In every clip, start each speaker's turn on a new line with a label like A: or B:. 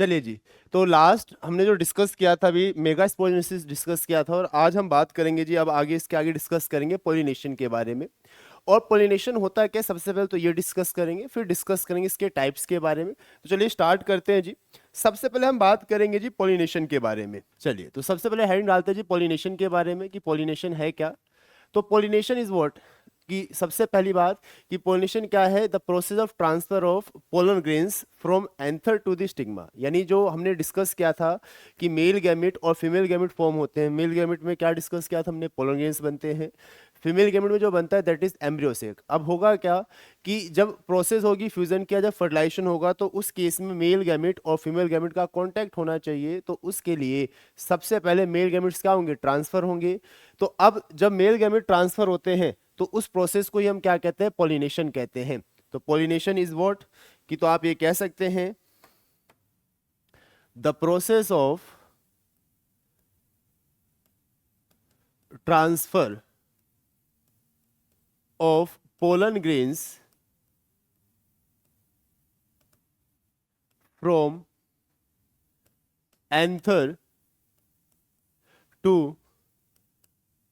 A: चलिए जी। तो लास्ट हमने जो डिस्कस किया था अभी मेगा स्पोरेंजियोसिस डिस्कस किया था, और आज हम बात करेंगे जी, अब आगे इसके आगे डिस्कस करेंगे पोलिनेशन के बारे में। और पोलिनेशन होता है क्या, सबसे पहले तो ये डिस्कस करेंगे, फिर डिस्कस करेंगे इसके टाइप्स के बारे में। तो चलिए स्टार्ट करते हैं जी। सबसे पहले हम बात करेंगे जी पोलिनेशन के बारे में। चलिए, तो सबसे पहले हेडिंग डालते हैं जी पोलिनेशन के बारे में कि पोलिनेशन है क्या। तो पोलिनेशन इज व्हाट, कि सबसे पहली बात कि पोलिनेशन क्या है, the process of transfer of pollen grains from anther to the stigma. यानी जो हमने डिस्कस किया था कि मेल गैमेट और फीमेल गैमेट फॉर्म होते हैं। मेल गैमेट में क्या डिस्कस किया था हमने, पोलन ग्रेन्स बनते हैं। फीमेल गैमेट में जो बनता है दैट इज एम्ब्रियोसेक। अब होगा क्या कि जब प्रोसेस होगी फ्यूजन किया, जब फर्टिलाइजेशन होगा, तो उस केस में मेल गैमेट और फीमेल गैमेट का कांटेक्ट होना चाहिए। तो उसके लिए सबसे पहले मेल गैमेट्स क्या होंगे, ट्रांसफर होंगे। तो अब जब मेल गैमेट ट्रांसफर होते हैं तो उस प्रोसेस को ही हम क्या कहते हैं, पॉलिनेशन कहते हैं। तो पॉलिनेशन इज व्हाट, कि तो आप ये कह सकते हैं the process of transfer of pollen grains from anther to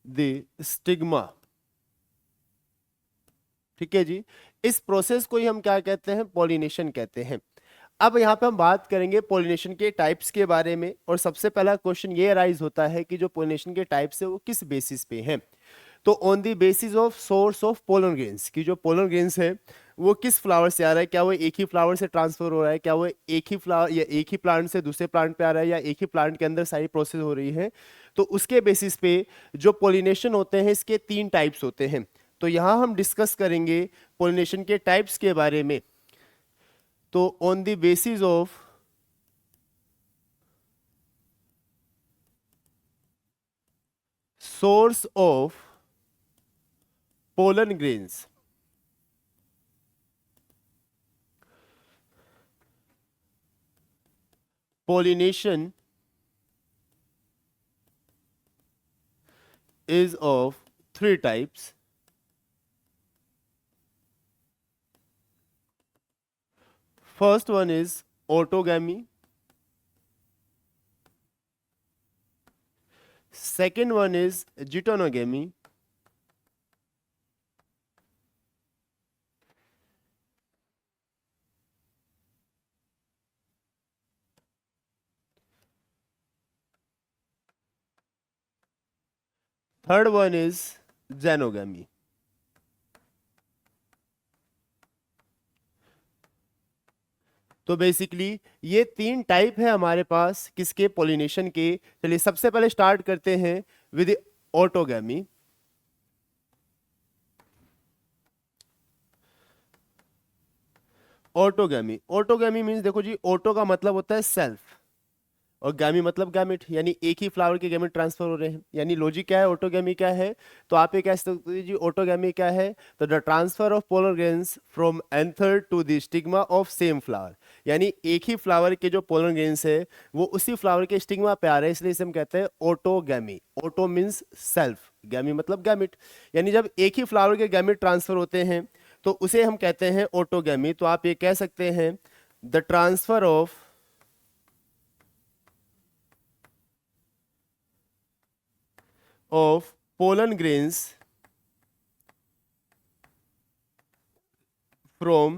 A: the stigma. ठीक है जी, इस प्रोसेस को ही हम क्या कहते हैं, पॉलिनेशन कहते हैं। अब यहाँ पे हम बात करेंगे पॉलिनेशन के टाइप्स के बारे में, और सबसे पहला क्वेश्चन ये अराइज होता है कि जो पॉलिनेशन के टाइप्स है वो किस बेसिस पे हैं। तो on the basis of source of pollen grains, की जो पोलन ग्रेन्स है वो किस फ्लावर से आ रहा है, क्या वो एक ही फ्लावर से ट्रांसफर हो रहा है, क्या वो एक ही फ्लावर या एक ही प्लांट से दूसरे प्लांट पे आ रहा है, या एक ही प्लांट के अंदर सारी प्रोसेस हो रही है। तो उसके बेसिस पे जो पोलिनेशन होते हैं इसके 3 टाइप्स होते हैं। तो यहां हम डिस्कस करेंगे पोलिनेशन के टाइप्स के बारे में। तो on the basis of source of pollen grains, pollination is of 3 types. First one is autogamy. Second one is geitonogamy. Third one is xenogamy. तो बेसिकली ये 3 टाइप है हमारे पास किसके, पॉलिनेशन के। चलिए सबसे पहले स्टार्ट करते हैं with autogamy. Autogamy, autogamy means देखो जी, ऑटो का मतलब होता है सेल्फ, और गैमी मतलब गैमेट, यानी एक ही फ्लावर के गैमेट ट्रांसफर हो रहे हैं। यानी लॉजिक क्या है, ऑटोगैमी क्या है, तो आप ये कह सकते हैं जी ऑटोगैमी क्या है, तो the transfer of pollen grains from anther to the stigma of same flower. यानी एक ही फ्लावर के जो पोलन ग्रेन्स है वो उसी फ्लावर के स्टिग्मा पे आ रहे हैं, इसलिए इसे हम कहते हैं ऑटोगैमी। ऑटो मीन्स सेल्फ, गैमी मतलब गैमेट। यानी जब एक ही फ्लावर के गैमेट ट्रांसफर होते हैं तो उसे हम कहते हैं ऑटोगैमी। तो आप ये कह सकते हैं the transfer of pollen grains from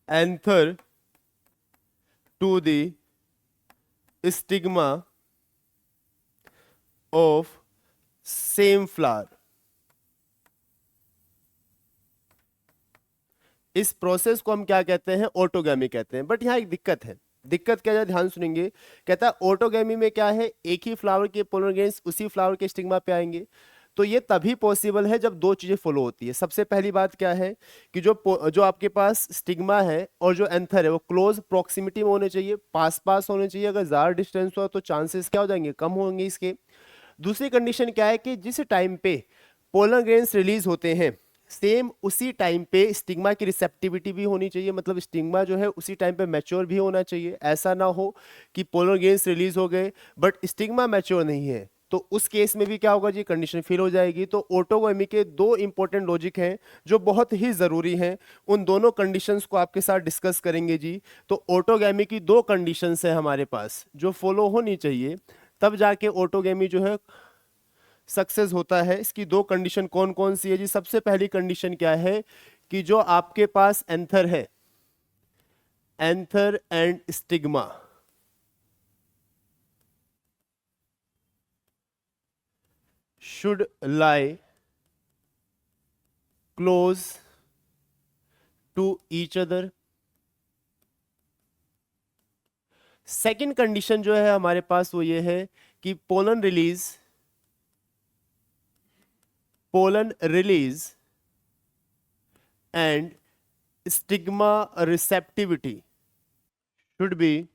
A: anther to the stigma of same flower। इस प्रोसेस को हम क्या कहते हैं, ऑटोगैमी कहते हैं। बट यहाँ एक दिक्कत है, दिक्कत क्या है, ध्यान सुनेंगे। कहता है ऑटोगैमी में क्या है, एक ही फ्लावर के पोलन ग्रेन्स उसी फ्लावर के स्टिग्मा पे आएंगे। तो ये तभी पॉसिबल है जब 2 चीजें फॉलो होती है। सबसे पहली बात क्या है कि जो आपके पास स्टिग्मा है और जो एंथर है वो क्लोज प्रॉक्सिमिटी में होने चाहिए, पास पास होने चाहिए। अगर ज्यादा डिस्टेंस हुआ तो चांसेस क्या हो जाएंगे, कम होंगे इसके। दूसरी कंडीशन क्या है कि जिस टाइम पे पोलन ग्रेन्स रिलीज होते हैं सेम उसी टाइम पे स्टिग्मा की रिसेप्टिविटी भी होनी चाहिए, मतलब स्टिग्मा जो है उसी टाइम पे मैच्योर भी होना चाहिए। ऐसा ना हो कि पोलन ग्रेन्स रिलीज हो गए बट स्टिग्मा मैच्योर नहीं है, तो उस केस में भी क्या होगा जी, कंडीशन फेल हो जाएगी। तो ऑटोगैमी के दो इंपॉर्टेंट लॉजिक हैं जो बहुत ही जरूरी हैं, उन दोनों कंडीशंस को आपके साथ डिस्कस करेंगे जी। तो ऑटोगैमी की दो कंडीशंस है हमारे पास जो फॉलो होनी चाहिए, तब जाके ऑटोगैमी जो है सक्सेस होता है। इसकी दो कंडीशन कौन कौन सी है जी? सबसे पहली कंडीशन क्या है कि जो आपके पास एंथर है, anther and stigma should lie close to each other। Second condition जो है हमारे पास वो ये है कि pollen release and stigma receptivity should be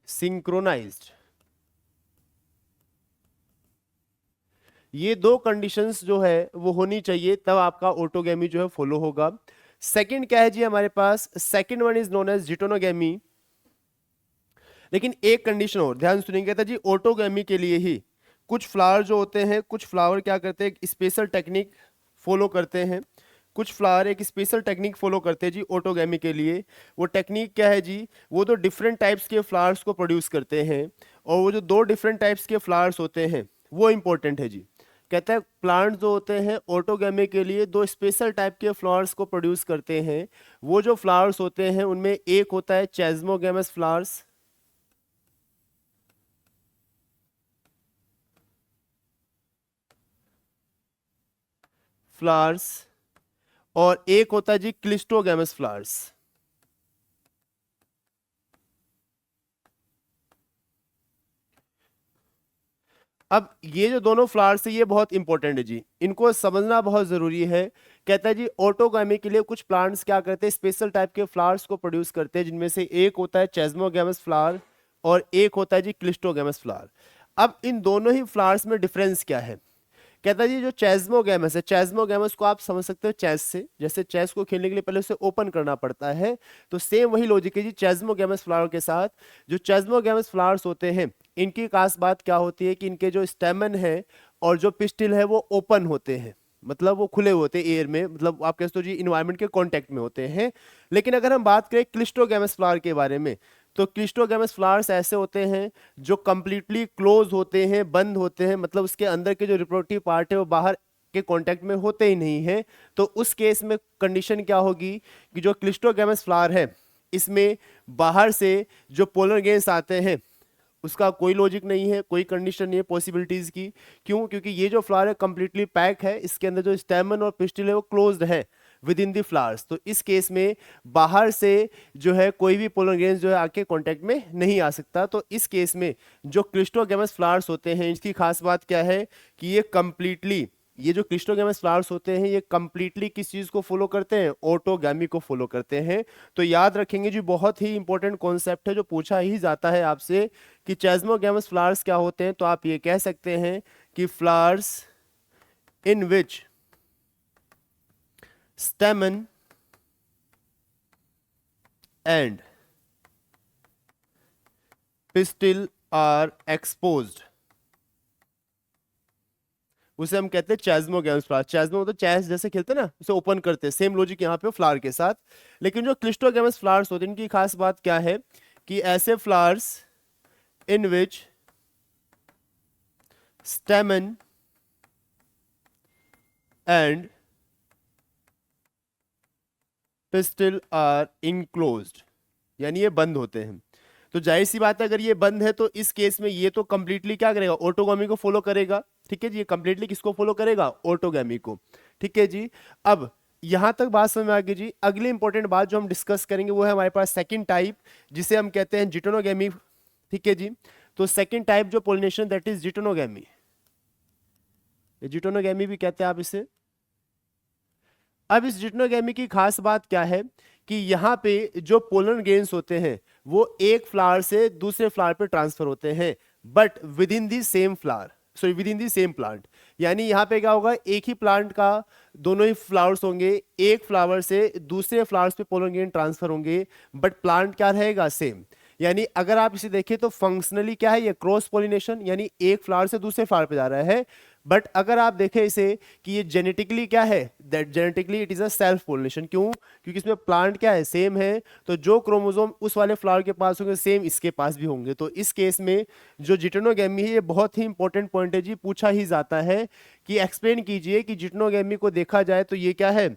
A: synchronized. ये दो कंडीशंस जो है वो होनी चाहिए, तब आपका ऑटोगैमी जो है फॉलो होगा। सेकंड क्या है जी हमारे पास? Second one is known as geitonogamy. लेकिन एक कंडीशन और ध्यान सुनिए, कहता जी ऑटोगैमी के लिए ही कुछ फ्लावर जो होते हैं, कुछ फ्लावर क्या करते हैं, एक स्पेशल टेक्निक फॉलो करते हैं। कुछ फ्लावर एक स्पेशल टेक्निक फॉलो करते हैं जी ऑटोगैमी के लिए। वो टेक्निक क्या है जी? वो तो डिफरेंट टाइप्स के फ्लावर्स को प्रोड्यूस करते हैं, और वो जो दो डिफरेंट टाइप्स के फ्लावर्स होते हैं वो इंपॉर्टेंट है जी। कहता है प्लांट जो होते हैं ऑटोगैमी के लिए दो स्पेशल टाइप के फ्लावर्स को प्रोड्यूस करते हैं। वो जो फ्लावर्स होते हैं उनमें एक होता है चेस्मोगैमस फ्लावर्स और एक होता है जी क्लिस्टोगैमस फ्लावर्स। अब ये जो दोनों फ्लावर्स है ये बहुत इंपॉर्टेंट है जी, इनको समझना बहुत जरूरी है। कहता है जी ऑटोगैमी के लिए कुछ प्लांट्स क्या करते हैं, स्पेशल टाइप के फ्लावर्स को प्रोड्यूस करते हैं, जिनमें से एक होता है चेस्मोगैमस फ्लावर और एक होता है जी क्लिस्टोगैमस फ्लावर। अब इन दोनों ही फ्लावर्स में डिफरेंस क्या है? कहता है जी जो चेस्मोगैमस है, चेस्मोगैमस को आप समझ सकते हो चेस से, जैसे चेस को खेलने के लिए पहले उसे ओपन करना पड़ता है, तो सेम वही लॉजिक है जी चेस्मोगैमस फ्लावर के साथ। जो चेस्मोगैमस फ्लावर्स होते हैं इनकी खास बात क्या होती है कि इनके जो स्टेमन है और जो पिस्टिल है वो ओपन होते हैं, मतलब वो खुले होते हैं एयर में, मतलब आप कह सकते हो जी इन्वायरमेंट के कांटेक्ट में होते हैं। लेकिन अगर हम बात करें क्लिस्टोगैमस फ्लावर के बारे में, तो क्लिस्टोगैमस फ्लावर्स ऐसे होते हैं जो कंप्लीटली क्लोज होते हैं, बंद होते हैं, मतलब उसके अंदर के जो रिप्रोडक्टिव पार्ट है वो बाहर के कांटेक्ट में होते ही नहीं है। तो उस केस में कंडीशन क्या होगी कि जो क्लिस्टोगैमस फ्लावर है इसमें बाहर से जो पोलर गेंस आते हैं उसका कोई लॉजिक नहीं है, कोई कंडीशन नहीं है पॉसिबिलिटीज की। क्यों? क्योंकि ये जो फ्लावर है कंप्लीटली पैक है, इसके अंदर जो स्टेमन और पिस्टिल है वो क्लोज्ड है विद इन द फ्लावर्स। तो इस केस में बाहर से जो है कोई भी पोलर ग्रेन्स जो है आके कांटेक्ट में नहीं आ सकता। तो इस केस में जो क्लिस्टोगैमस फ्लावर्स होते हैं इसकी खास बात क्या है कि ये जो क्लिस्टोगैमस फ्लावर्स होते हैं ये कंप्लीटली किस चीज को फॉलो करते हैं? ऑटोगैमी को फॉलो करते हैं। तो याद रखेंगे जी, बहुत ही इंपॉर्टेंट कॉन्सेप्ट है जो पूछा ही जाता है आपसे कि चेस्मोगैमस फ्लावर्स क्या होते हैं। तो आप ये कह सकते हैं कि flowers in which stamen and pistil are exposed, उसे हम कहते हैं चेस्मोगैमस फ्लावर। चेस्मो तो चेस जैसे खेलते हैं ना, उसे ओपन करते हैं, सेम लॉजिक यहाँ पे फ्लावर के साथ। लेकिन जो क्लिस्टोगैमस फ्लावर्स होते हैं इनकी खास बात क्या है कि ऐसे flowers in which stamen and pistil are enclosed, यानी ये बंद होते हैं। तो जाहिर सी बात है अगर ये बंद है तो इस केस में ये तो कंप्लीटली क्या करेगा? ऑटोगैमी को फॉलो करेगा। ठीक है जी, ये कंप्लीटली किसको फॉलो करेगा? ऑटोगैमी को। ठीक है जी, अब यहां तक बात समझ में आ गई जी। अगली इंपॉर्टेंट बात जो हम डिस्कस करेंगे वो है हमारे पास सेकंड टाइप, जिसे हम कहते हैं जिटोनोगैमी। ठीक है जी, तो सेकंड टाइप जो पोलिनेशन दैट इज जिटोनोगैमी, जिटोनोगैमी भी कहते हैं आप इसे। अब इस जिटोनोगैमी की खास बात क्या है कि यहाँ पे जो पोलन ग्रेन्स होते हैं वो एक फ्लावर से दूसरे फ्लावर पे ट्रांसफर होते हैं, but with in the same flower, sorry with in the same plant. यानी यहाँ पे क्या होगा, एक ही प्लांट का दोनों ही फ्लावर्स होंगे, एक फ्लावर से दूसरे फ्लावर्स पे पोलन ग्रेन ट्रांसफर होंगे, बट प्लांट क्या रहेगा? सेम। यानी अगर आप इसे देखें तो फंक्शनली क्या है, ये क्रॉस पोलिनेशन, यानी एक फ्लावर से दूसरे फ्लावर पे जा रहा है। बट अगर आप देखें इसे कि ये जेनेटिकली क्या है, that genetically it is a self pollination. क्यों? क्योंकि इसमें प्लांट क्या है, सेम है, तो जो क्रोमोसोम उस वाले फ्लावर के पास होंगे सेम इसके पास भी होंगे। तो इस केस में जो जिटेनोगैमी है, ये बहुत ही इंपॉर्टेंट पॉइंट है जी, पूछा ही जाता है कि एक्सप्लेन कीजिए कि जिटेनोगैमी को देखा जाए तो ये क्या है,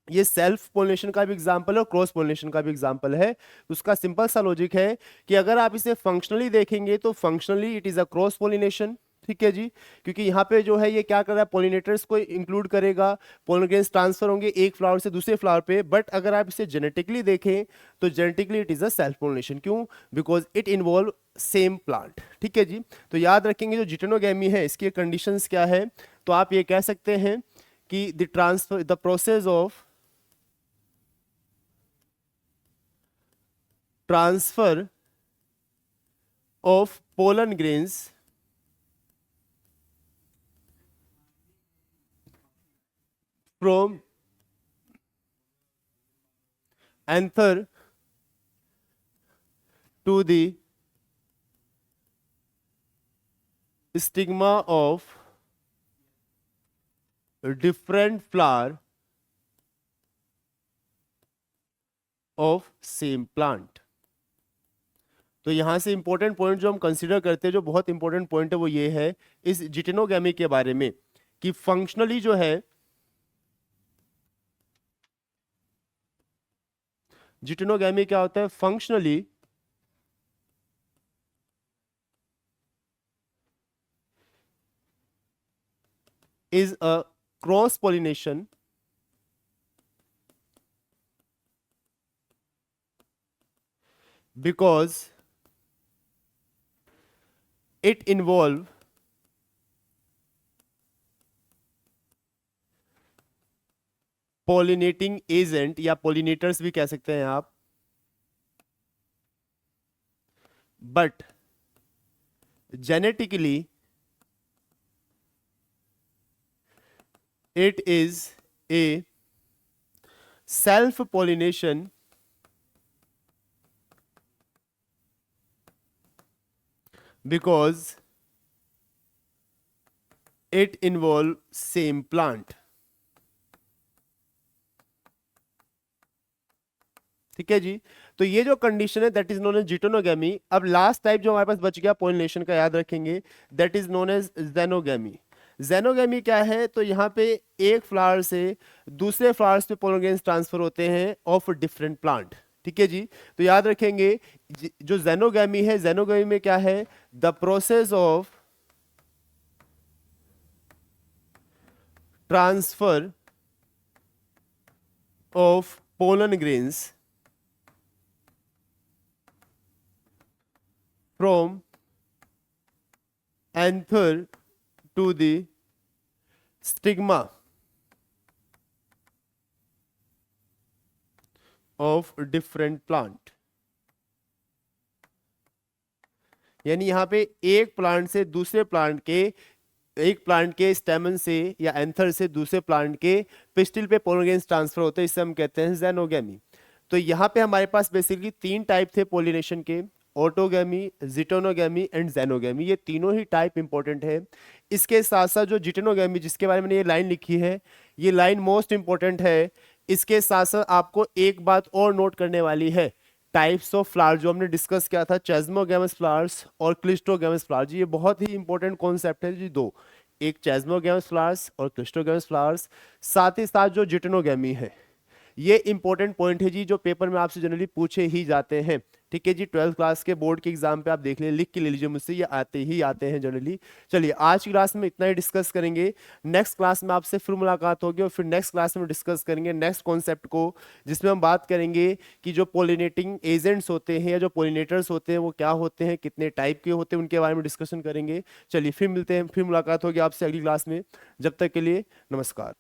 A: ये सेल्फ पोलिनेशन का भी एग्जांपल है और क्रॉस पोलिनेशन का भी एग्जांपल है। तो उसका सिंपल सा लॉजिक है कि अगर आप इसे फंक्शनली देखेंगे तो functionally it is a cross pollination. ठीक है जी, क्योंकि यहाँ पे जो है ये क्या कर रहा है, पोलिनेटर्स को इंक्लूड करेगा, पोलन ग्रेन्स ट्रांसफर होंगे एक फ्लावर से दूसरे फ्लावर पे। बट अगर आप इसे जेनेटिकली देखें तो genetically it is a self pollination. क्यों? Because it involve same plant. ठीक है जी, तो याद रखेंगे जो जिटेनोगैमी है इसकी कंडीशंस क्या है, तो आप ये कह सकते हैं कि the transfer, the process of transfer of pollen grains from anther to the stigma of different flower of same plant। तो यहां से इंपॉर्टेंट पॉइंट जो हम कंसीडर करते हैं, जो बहुत इंपॉर्टेंट पॉइंट है, वो ये है इस जिटेनोगैमी के बारे में कि फंक्शनली जो है, जिटेनोगैमी क्या होता है, functionally is a cross pollination because it involve pollinating agent या pollinators भी कह सकते हैं आप, but genetically it is a self pollination because it involve same plant। ठीक है जी, तो ये जो कंडीशन है दैट इज नोन एज जिटेनोगैमी। अब लास्ट टाइप जो हमारे पास बच गया पोलिनेशन का, याद रखेंगे, दैट इज नोन एज जेनोगैमी। जेनोगैमी क्या है, तो यहाँ पे एक फ्लावर से दूसरे फ्लावर्स पे पोलन ग्रेन्स ट्रांसफर होते हैं ऑफ डिफरेंट प्लांट। ठीक है जी, तो याद रखेंगे जो जेनोगैमी है, जेनोगैमी में क्या है, the process of transfer of pollen grains from anther to the stigma of different plant। यानी यहां पे एक प्लांट से दूसरे प्लांट के, एक प्लांट के स्टेमन से या एंथर से दूसरे प्लांट के पिस्टिल पे पोलन ग्रेन्स ट्रांसफर होते हैं, इससे हम कहते हैं जेनोगैमी। तो यहां पे हमारे पास बेसिकली तीन टाइप थे पोलिनेशन के, ऑटोगैमी, जिटेनोगैमी एंड जेनोगैमी। ये तीनों ही टाइप इंपॉर्टेंट है। इसके साथ साथ जो जिटेनोगैमी जिसके बारे में ये लाइन लिखी है, ये लाइन मोस्ट इंपॉर्टेंट है। इसके साथ साथ आपको एक बात और नोट करने वाली है, टाइप्स ऑफ फ्लावर जो हमने डिस्कस किया था, चेस्मोगैमस फ्लावर्स और क्लिस्टोगैमस फ्लावर्स जी, ये बहुत ही इंपॉर्टेंट कॉन्सेप्ट है जी दो, एक चेस्मोगैमस फ्लावर्स और क्लिस्टोगैमस फ्लावर्स। साथ ही साथ जो जिटेनोगैमी है, ये इंपॉर्टेंट पॉइंट है जी, जो पेपर में आपसे जनरली पूछे ही जाते हैं। ठीक है जी, 12th क्लास के बोर्ड के एग्जाम पे आप देख ले, लिख के ले लीजिए मुझसे, ये आते ही आते हैं जनरली। चलिए आज की क्लास में इतना ही डिस्कस करेंगे, नेक्स्ट क्लास में आपसे फिर मुलाकात होगी और फिर नेक्स्ट क्लास में डिस्कस करेंगे नेक्स्ट कॉन्सेप्ट को, जिसमें हम बात करेंगे कि जो पोलिनेटिंग एजेंट्स होते हैं या जो पोलिनेटर्स होते हैं वो क्या होते हैं, कितने टाइप के होते हैं, उनके बारे में डिस्कशन करेंगे। चलिए फिर मिलते हैं, फिर मुलाकात होगी आपसे अगली क्लास में। जब तक के लिए नमस्कार।